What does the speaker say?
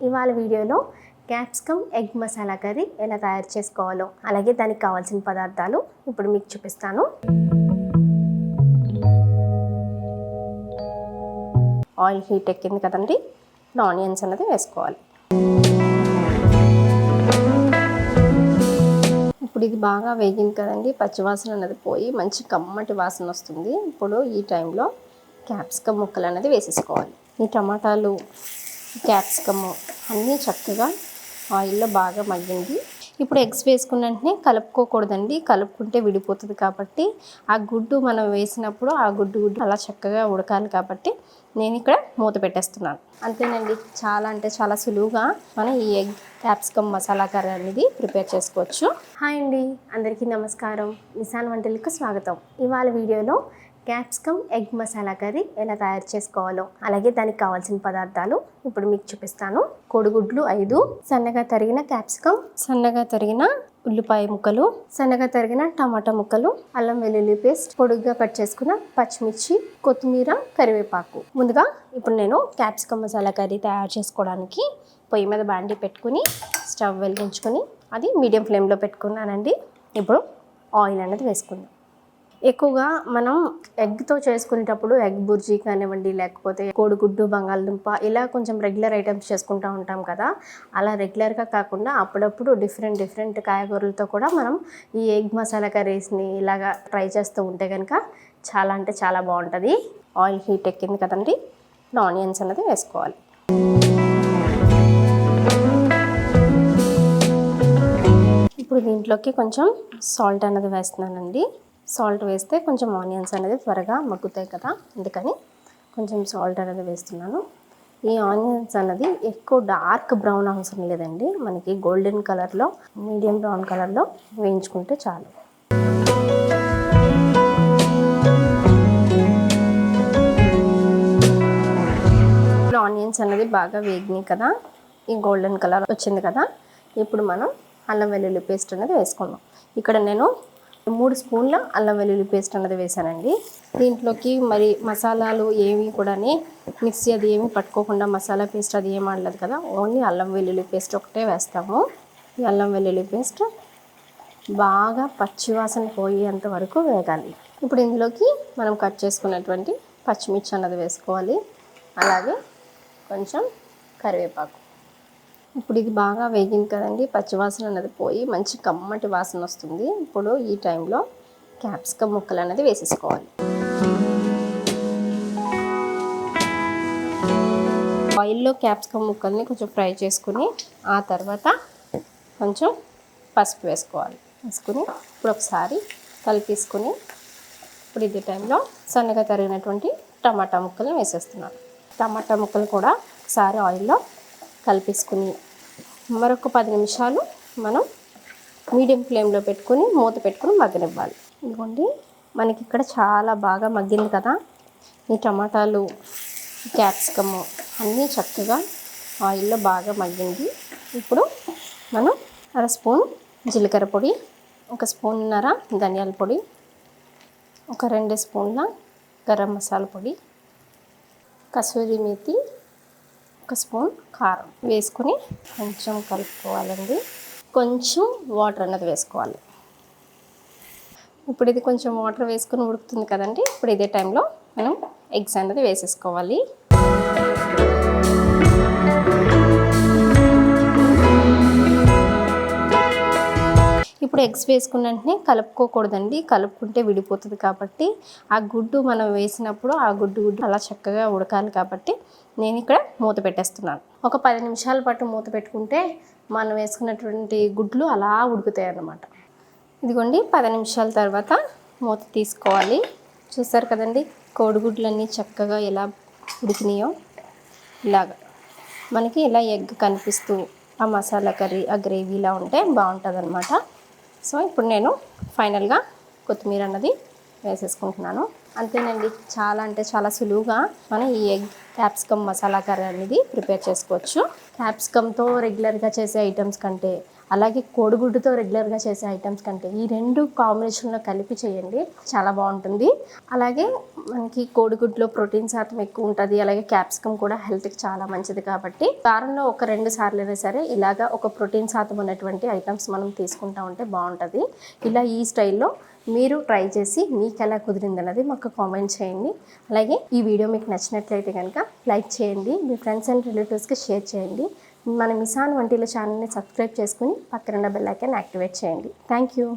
ఇవాళ వీడియోలో capsicum egg masala curry ఎలా తయారు చేసుకోవాలో అలాగే దానికి కావాల్సిన పదార్థాలు ఇప్పుడు మీకు చూపిస్తాను. ఆయిల్ హీట్ ఎక్కింది కదండి, ఆనియన్స్ అన్నది వేసుకోవాలి. ఇప్పుడు ఇది బాగా వేగింది కదండి, పచ్చివాసన అన్నది పోయి మంచి కమ్మటి వాసన వస్తుంది. ఇప్పుడు ఈ టైంలో క్యాప్సికమ్ ముక్కలు అనేది వేసేసుకోవాలి. ఈ టమాటాలు, క్యాప్సికమ్ అన్నీ చక్కగా ఆయిల్లో బాగా మగ్గింది. ఇప్పుడు ఎగ్స్ వేసుకున్న వెంటనే కలుపుకోకూడదండి, కలుపుకుంటే విడిపోతుంది. కాబట్టి ఆ గుడ్డు మనం వేసినప్పుడు ఆ గుడ్డు అలా చక్కగా ఉడకాలి. కాబట్టి నేను ఇక్కడ మూత పెట్టేస్తున్నాను. అంతేనండి, చాలా అంటే చాలా సులువుగా మనం ఈ ఎగ్ క్యాప్సికమ్ మసాలా కర్రీ అనేది ప్రిపేర్ చేసుకోవచ్చు. హాయ్ అండి, అందరికీ నమస్కారం. నిసాన్ వంటలకు స్వాగతం. ఇవాళ వీడియోలో క్యాప్సికమ్ ఎగ్ మసాలా కర్రీ ఎలా తయారు చేసుకోవాలో అలాగే దానికి కావాల్సిన పదార్థాలు ఇప్పుడు మీకు చూపిస్తాను. కోడిగుడ్లు 5, సన్నగా తరిగిన క్యాప్సికమ్, సన్నగా తరిగిన ఉల్లిపాయ ముక్కలు, సన్నగా తరిగిన టమాటా ముక్కలు, అల్లం వెల్లుల్లి పేస్ట్, పొడుగ్గా కట్ చేసుకున్న పచ్చిమిర్చి, కొత్తిమీర, కరివేపాకు. ముందుగా ఇప్పుడు నేను క్యాప్సికమ్ మసాలా కర్రీ తయారు చేసుకోవడానికి పొయ్యి మీద బాండీ పెట్టుకుని స్టవ్ వెలిగించుకొని అది మీడియం ఫ్లేమ్లో పెట్టుకున్నానండి. ఇప్పుడు ఆయిల్ అనేది వేసుకుందాం. ఎక్కువగా మనం ఎగ్తో చేసుకునేటప్పుడు ఎగ్ బుర్జీ కానివ్వండి, లేకపోతే కోడిగుడ్డు, బంగాళదుంప ఇలా కొంచెం రెగ్యులర్ ఐటమ్స్ చేసుకుంటూ ఉంటాం కదా. అలా రెగ్యులర్గా కాకుండా అప్పుడప్పుడు డిఫరెంట్ కాయగూరలతో కూడా మనం ఈ ఎగ్ మసాలా కర్రీస్ని ఇలాగా ట్రై చేస్తూ ఉంటే కనుక చాలా అంటే చాలా బాగుంటుంది. ఆయిల్ హీట్ ఎక్కింది కదండి, ఆనియన్స్ అనేది వేసుకోవాలి. ఇప్పుడు దీంట్లోకి కొంచెం సాల్ట్ అనేది వేస్తున్నానండి. సాల్ట్ వేస్తే కొంచెం ఆనియన్స్ అనేది త్వరగా మగ్గుతాయి కదా, అందుకని కొంచెం సాల్ట్ అనేది వేస్తున్నాను. ఈ ఆనియన్స్ అనేది ఎక్కువ డార్క్ బ్రౌన్ అవసరం లేదండి, మనకి గోల్డెన్ కలర్లో, మీడియం బ్రౌన్ కలర్లో వేయించుకుంటే చాలు. ఇప్పుడు ఆనియన్స్ అనేది బాగా వేగినాయి కదా, ఈ గోల్డెన్ కలర్ వచ్చింది కదా. ఇప్పుడు మనం అల్లం వెల్లుల్లి పేస్ట్ అనేది వేసుకుందాం. ఇక్కడ నేను 3 స్పూన్ల అల్లం వెల్లుల్లి పేస్ట్ అన్నది వేసానండి. దీంట్లోకి మరి మసాలాలు ఏమి కూడా మిక్సీ అది ఏమి పట్టుకోకుండా మసాలా పేస్ట్ అది ఏమి ఆడలేదు కదా, ఓన్లీ అల్లం వెల్లుల్లి పేస్ట్ ఒకటే వేస్తాము. ఈ అల్లం వెల్లుల్లి పేస్ట్ బాగా పచ్చివాసన పోయేంత వరకు వేగాలి. ఇప్పుడు ఇందులోకి మనం కట్ చేసుకున్నటువంటి పచ్చిమిర్చి అన్నది వేసుకోవాలి, అలాగే కొంచెం కరివేపాకు. ఇప్పుడు ఇది బాగా వేగింది కదండి, పచ్చివాసన అనేది పోయి మంచి కమ్మటి వాసన వస్తుంది. ఇప్పుడు ఈ టైంలో క్యాప్సికమ్ ముక్కలు అనేది వేసేసుకోవాలి. ఆయిల్లో క్యాప్సికమ్ ముక్కల్ని కొంచెం ఫ్రై చేసుకుని ఆ తర్వాత కొంచెం పసుపు వేసుకోవాలి. వేసుకుని ఇప్పుడు ఒకసారి కలిపేసుకుని ఇప్పుడు ఇదే టైంలో సన్నగా తరిగినటువంటి టమాటా ముక్కల్ని వేసేస్తున్నాను. టమాటా ముక్కలు కూడా ఒకసారి ఆయిల్లో కలిపేసుకుని మరొక 10 నిమిషాలు మనం మీడియం ఫ్లేమ్లో పెట్టుకుని మూత పెట్టుకుని మగ్గనివ్వాలి. ఇదిగోండి, మనకి ఇక్కడ చాలా బాగా మగ్గింది కదా. ఈ టమాటాలు, క్యాప్సికమ్ అన్నీ చక్కగా ఆయిల్లో బాగా మగ్గింది. ఇప్పుడు మనం 1/2 స్పూన్ జీలకర్ర పొడి, 1 స్పూన్నర ధనియాల పొడి, ఒక 2 స్పూన్ల గరం మసాలా పొడి, కసూరి మేతి, 1 స్పూన్ కారం వేసుకుని కొంచెం కలుపుకోవాలండి. కొంచెం వాటర్ అన్నది వేసుకోవాలి. ఇప్పుడు ఇది కొంచెం వాటర్ వేసుకుని ఉడుకుతుంది కదండి. ఇప్పుడు ఇదే టైంలో మనం ఎగ్స్ అన్నది వేసేసుకోవాలి. ఇప్పుడు ఎగ్స్ వేసుకున్న వెంటనే కలుపుకోకూడదండి, కలుపుకుంటే విడిపోతుంది. కాబట్టి ఆ గుడ్డు మనం వేసినప్పుడు ఆ గుడ్డు అలా చక్కగా ఉడకాలి. కాబట్టి నేను ఇక్కడ మూత పెట్టేస్తున్నాను. ఒక 10 నిమిషాల పాటు మూత పెట్టుకుంటే మనం వేసుకున్నటువంటి గుడ్లు అలా ఉడుకుతాయి అన్నమాట. ఇదిగోండి, 10 నిమిషాల తర్వాత మూత తీసుకోవాలి. చూసారు కదండి, కోడిగుడ్లన్నీ చక్కగా ఎలా ఉడికినాయో. ఇలాగా మనకి ఇలా ఎగ్ కనిపిస్తూ ఆ మసాలా కర్రీ, ఆ గ్రేవీలా ఉంటే బాగుంటుంది అన్నమాట. సో ఇప్పుడు నేను ఫైనల్గా కొత్తిమీర అన్నది వేసేసుకుంటున్నాను. అంతేనండి, చాలా అంటే చాలా సులువుగా మనం ఈ ఎగ్ క్యాప్సికమ్ మసాలా కర్రీ అనేది ప్రిపేర్ చేసుకోవచ్చు. క్యాప్సికమ్తో రెగ్యులర్గా చేసే ఐటమ్స్ కంటే, అలాగే కోడిగుడ్డుతో రెగ్యులర్గా చేసే ఐటమ్స్ కంటే ఈ రెండు కాంబినేషన్లో కలిపి చేయండి, చాలా బాగుంటుంది. అలాగే మనకి కోడిగుడ్లో ప్రోటీన్ శాతం ఎక్కువ ఉంటుంది, అలాగే క్యాప్సికమ్ కూడా హెల్త్కి చాలా మంచిది. కాబట్టి వారంలో ఒక 2 సార్లైనా సరే ఇలాగా ఒక ప్రోటీన్ శాతం ఉన్నటువంటి ఐటమ్స్ మనం తీసుకుంటా ఉంటే బాగుంటుంది. ఇలా ఈ స్టైల్లో మీరు ట్రై చేసి మీకు ఎలా కుదిరింది అన్నది మాకు కామెంట్ చేయండి. అలాగే ఈ వీడియో మీకు నచ్చినట్లయితే కనుక లైక్ చేయండి, మీ ఫ్రెండ్స్ అండ్ రిలేటివ్స్కి షేర్ చేయండి. మన మిసాన్ వంటిల ఛానల్ని సబ్స్క్రైబ్ చేసుకుని పక్కన బెల్ ఐకాన్ యాక్టివేట్ చేయండి. Thank you.